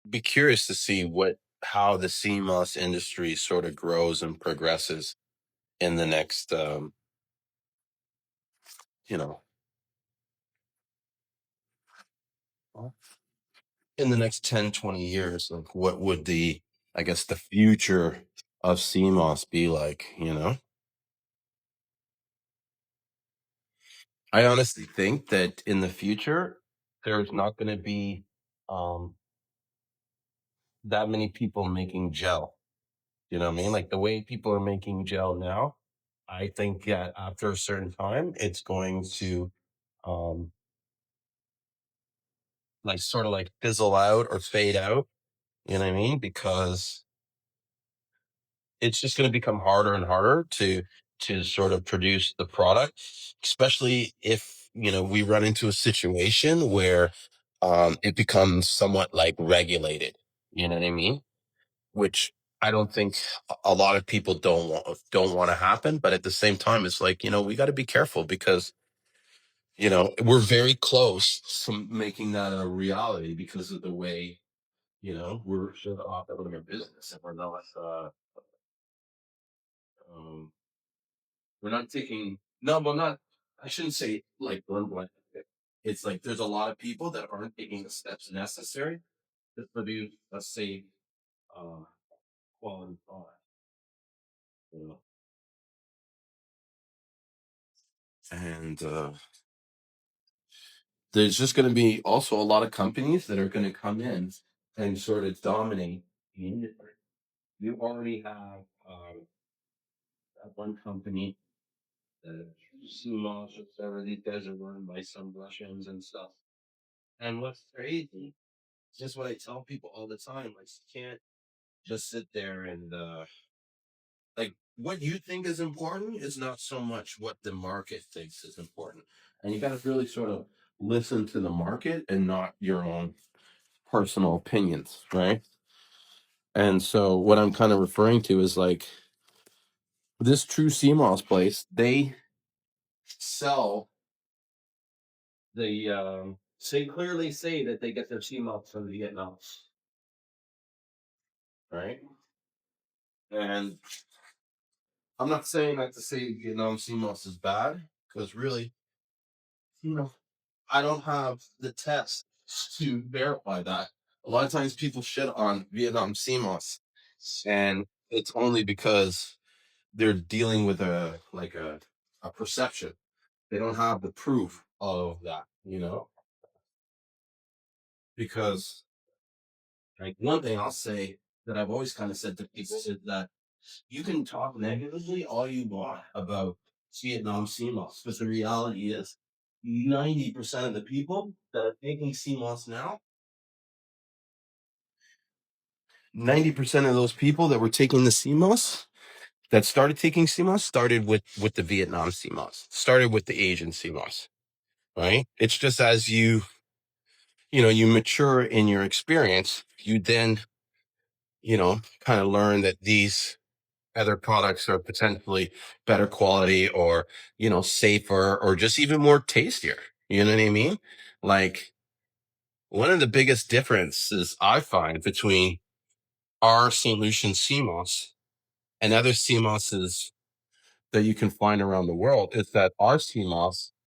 be curious to see how the CMOS industry sort of grows and progresses in the next, you know, well, in the next 10, 20 years. Like, what would I guess, the future of CMOS be like? I honestly think that in the future, there's not going to be um, that many people making gel. You know what I mean? Like the way people are making gel now, I think that after a certain time, it's going to um, like sort of like fizzle out or fade out. You know what I mean? Because it's just going to become harder and harder to sort of produce the product, especially if we run into a situation where it becomes somewhat like regulated. You know what I mean? Which I don't think a lot of people don't want to happen. But at the same time, it's like we got to be careful because we're very close to making that a reality because of the way we're sort of operating our business, and um, we're not taking no, well, not. I shouldn't say like blunt. It's like there's a lot of people that aren't taking the steps necessary to produce a safe, uh, quality product. You know? And there's just going to be also a lot of companies that are going to come in and sort of dominate the industry. You already have that one company, the Seamoss or whatever. These guys are run by some Russians and stuff. And what's crazy, just what I tell people all the time, like you can't just sit there and like what you think is important is not so much what the market thinks is important. And you got to really sort of listen to the market and not your own personal opinions, right? And so what I'm kind of referring to is like this True CMOS place, they sell they clearly say that they get their CMOS from Vietnam, right? And I'm not saying that to say Vietnam CMOS is bad, because really, you know, I don't have the test to verify that. A lot of times people shit on Vietnam CMOS, and it's only because they're dealing with a perception. They don't have the proof of that. Because like one thing I'll say that I've always kind of said to people is that you can talk negatively all you want about Vietnam CMOS, but the reality is 90% of the people that are taking CMOS now, 90% of those people that were taking the CMOS that started taking CMOS started with the Vietnam CMOS, started with the Asian CMOS, right? It's just as you mature in your experience, you then kind of learn that these other products are potentially better quality or safer or just even more tastier. You know what I mean? Like one of the biggest differences I find between our St. Lucian CMOS and other CMOSs that you can find around the world is that our CMOS